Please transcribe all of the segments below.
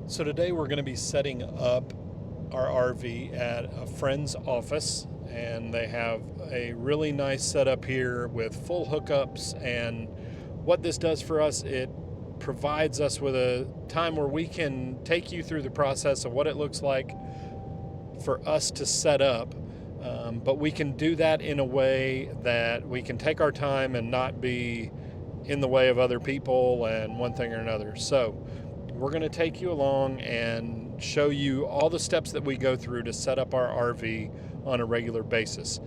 So today we're going to be setting up our RV at a friend's office, and they have a really nice setup here with full hookups. And what this does for us, it provides us with a time where we can take you through the process of what it looks like for us to set up, but we can do that in a way that we can take our time and not be in the way of other people and one thing or another. So we're going to take you along and show you all the steps that we go through to set up our RV on a regular basis.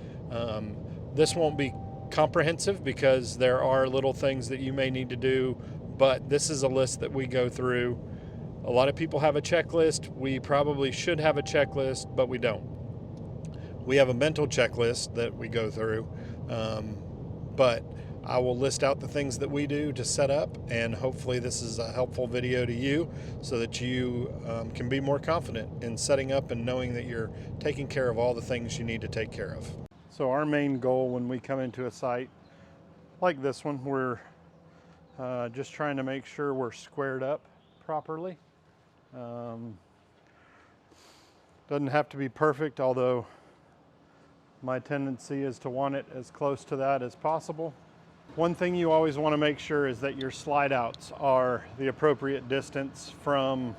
This won't be comprehensive because there are little things that you may need to do, but this is a list that we go through. A lot of people have a checklist. We probably should have a checklist, but we don't. We have a mental checklist that we go through, but I will list out the things that we do to set up, and hopefully this is a helpful video to you so that you can be more confident in setting up and knowing that you're taking care of all the things you need to take care of. So our main goal when we come into a site like this one, we're just trying to make sure we're squared up properly. Doesn't have to be perfect, although my tendency is to want it as close to that as possible. One thing you always want to make sure is that your slide outs are the appropriate distance from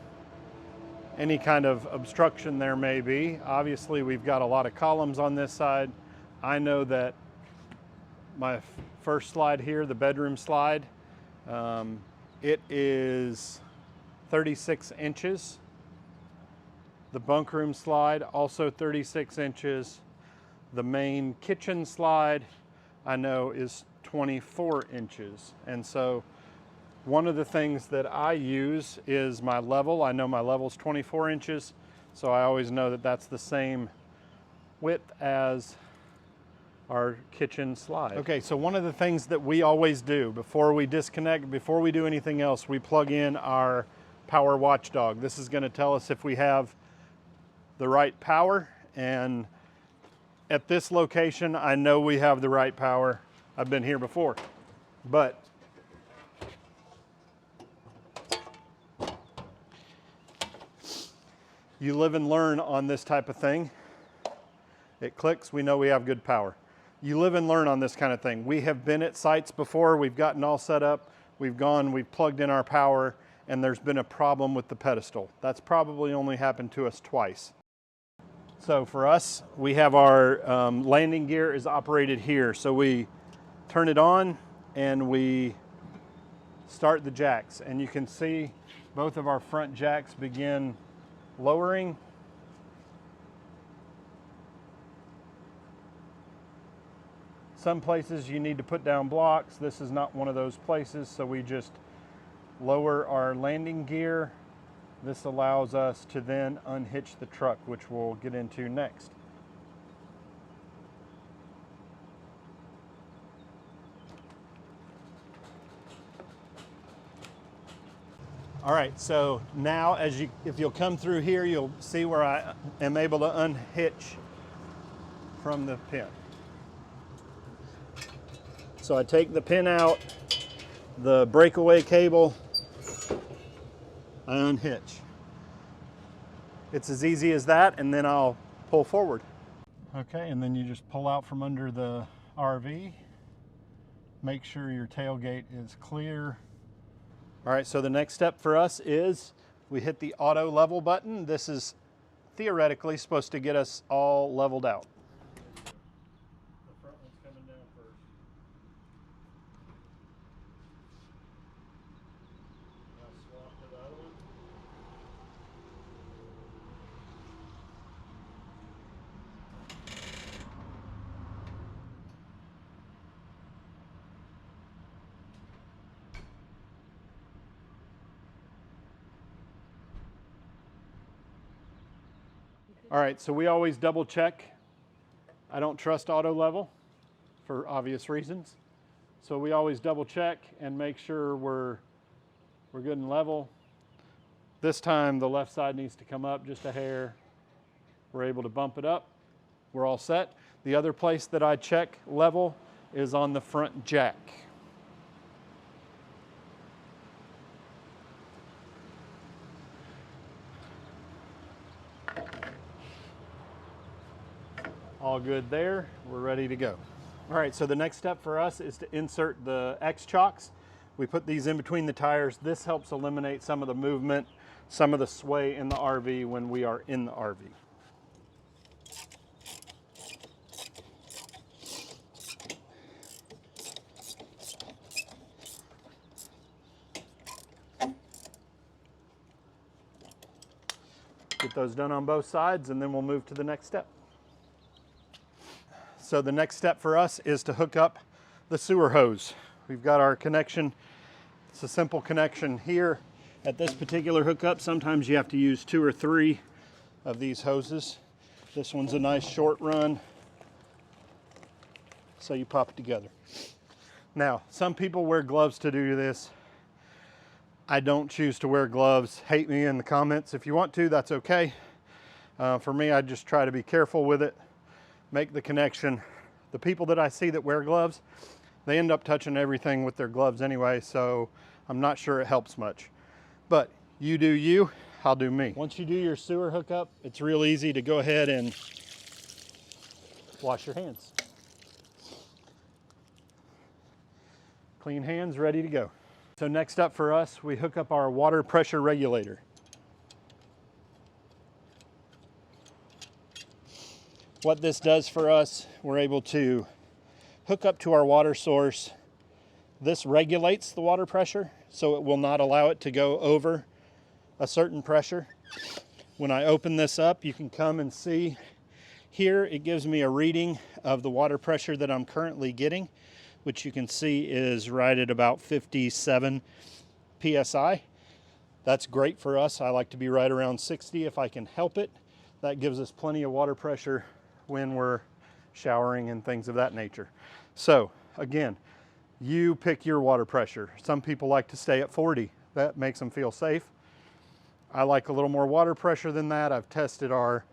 any kind of obstruction there may be. Obviously, we've got a lot of columns on this side. I know that my first slide here, the bedroom slide, it is 36 inches. The bunk room slide, also 36 inches. The main kitchen slide, I know, is 24 inches. And so one of the things that I use is my level. I know my level is 24 inches, so I always know that that's the same width as our kitchen slide. Okay, so one of the things that we always do before we disconnect, before we do anything else, we plug in our power watchdog. This is going to tell us if we have the right power, and at this location I know we have the right power. I've been here before, but you live and learn on this type of thing. It clicks, we know we have good power. You live and learn on this kind of thing. We have been at sites before, we've gotten all set up, we've plugged in our power, and there's been a problem with the pedestal. That's probably only happened to us twice. So for us, we have our landing gear is operated here. So we turn it on and we start the jacks, and you can see both of our front jacks begin lowering. Some places you need to put down blocks. This is not one of those places, so we just lower our landing gear. This allows us to then unhitch the truck, which we'll get into next. All right, so now if you'll come through here, you'll see where I am able to unhitch from the pin. So I take the pin out, the breakaway cable, I unhitch. It's as easy as that, and then I'll pull forward. Okay, and then you just pull out from under the RV. Make sure your tailgate is clear. All right, so the next step for us is we hit the auto level button. This is theoretically supposed to get us all leveled out. The front one's coming down first. Now swap to the other one. All right, so we always double check. I don't trust auto level for obvious reasons. So we always double check and make sure we're good and level. This time the left side needs to come up just a hair. We're able to bump it up. We're all set. The other place that I check level is on the front jack. All good there. We're ready to go. All right, so the next step for us is to insert the X-Chocks. We put these in between the tires. This helps eliminate some of the movement, some of the sway in the RV when we are in the RV. Get those done on both sides, and then we'll move to the next step. So the next step for us is to hook up the sewer hose. We've got our connection. It's a simple connection here. At this particular hookup, sometimes you have to use 2 or 3 of these hoses. This one's a nice short run, so you pop it together. Now, some people wear gloves to do this. I don't choose to wear gloves. Hate me in the comments. If you want to, that's okay. For me, I just try to be careful with it, make the connection. The people that I see that wear gloves, they end up touching everything with their gloves anyway, so I'm not sure it helps much. But you do you, I'll do me. Once you do your sewer hookup, it's real easy to go ahead and wash your hands. Clean hands, ready to go. So next up for us, we hook up our water pressure regulator. What this does for us, we're able to hook up to our water source. This regulates the water pressure, so it will not allow it to go over a certain pressure. When I open this up, you can come and see here, it gives me a reading of the water pressure that I'm currently getting, which you can see is right at about 57 PSI. That's great for us. I like to be right around 60 if I can help it. That gives us plenty of water pressure when we're showering and things of that nature. So again, you pick your water pressure. Some people like to stay at 40. That makes them feel safe. I like a little more water pressure than that. I've tested our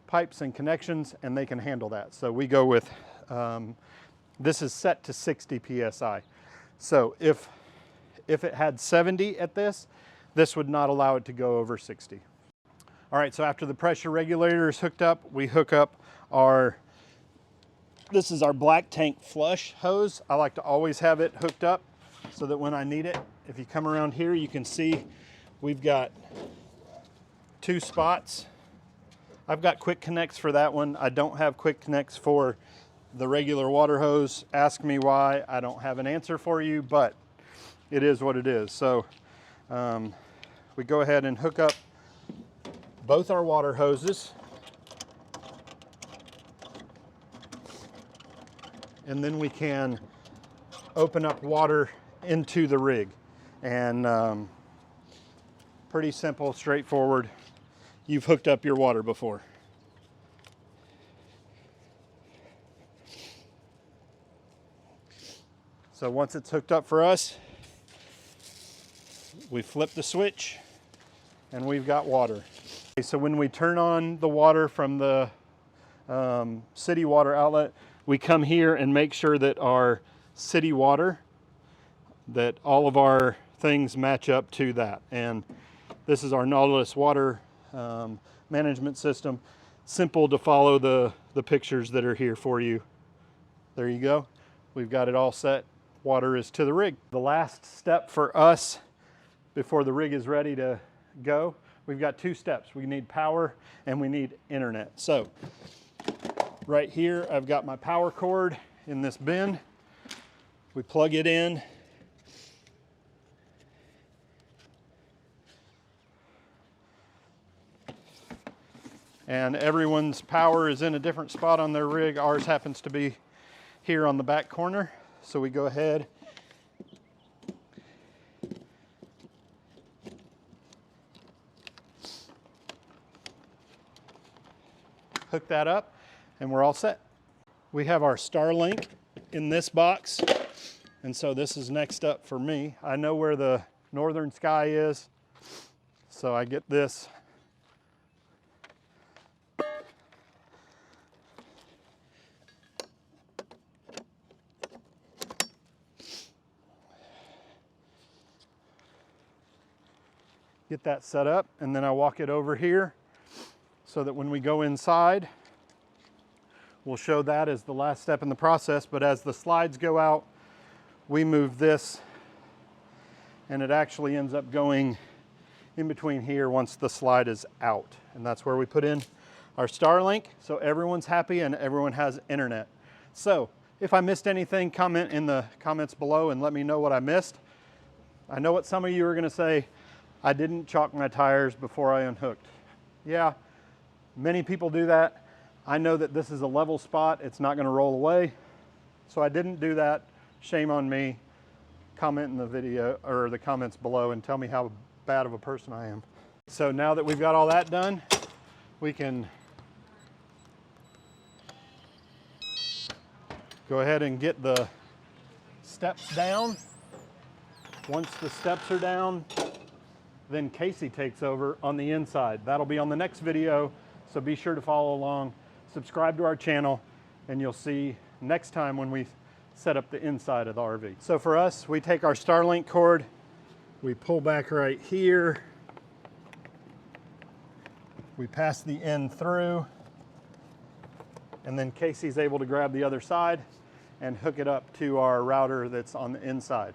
pipes and connections and they can handle that. So we go with, this is set to 60 PSI. So if it had 70 at this would not allow it to go over 60. All right, so after the pressure regulator is hooked up, we hook up this is our black tank flush hose. I like to always have it hooked up so that when I need it, if you come around here, you can see we've got 2 spots. I've got quick connects for that one. I don't have quick connects for the regular water hose. Ask me why. I don't have an answer for you, but it is what it is. So we go ahead and hook up both our water hoses. And then we can open up water into the rig. And pretty simple, straightforward. You've hooked up your water before. So once it's hooked up for us, we flip the switch and we've got water. Okay, so when we turn on the water from the city water outlet, we come here and make sure that our city water, that all of our things match up to that. And this is our Nautilus water management system. Simple to follow the pictures that are here for you. There you go. We've got it all set. Water is to the rig. The last step for us before the rig is ready to go, we've got 2 steps. We need power and we need internet. So right here, I've got my power cord in this bin. We plug it in. And everyone's power is in a different spot on their rig. Ours happens to be here on the back corner. So we go ahead hook that up and we're all set. We have our Starlink in this box, and so this is next up for me. I know where the northern sky is, so I get this. Get that set up, and then I walk it over here so that when we go inside, We'll show that as the last step in the process, but as the slides go out, we move this, and it actually ends up going in between here once the slide is out. And that's where we put in our Starlink, so everyone's happy and everyone has internet. So if I missed anything, comment in the comments below and let me know what I missed. I know what some of you are gonna say, I didn't chock my tires before I unhooked. Yeah, many people do that. I know that this is a level spot, it's not gonna roll away. So I didn't do that, shame on me. Comment in the video or the comments below and tell me how bad of a person I am. So now that we've got all that done, we can go ahead and get the steps down. Once the steps are down, then Casey takes over on the inside. That'll be on the next video, so be sure to follow along. Subscribe to our channel, and you'll see next time when we set up the inside of the RV. So for us, we take our Starlink cord, we pull back right here, we pass the end through, and then Casey's able to grab the other side and hook it up to our router that's on the inside.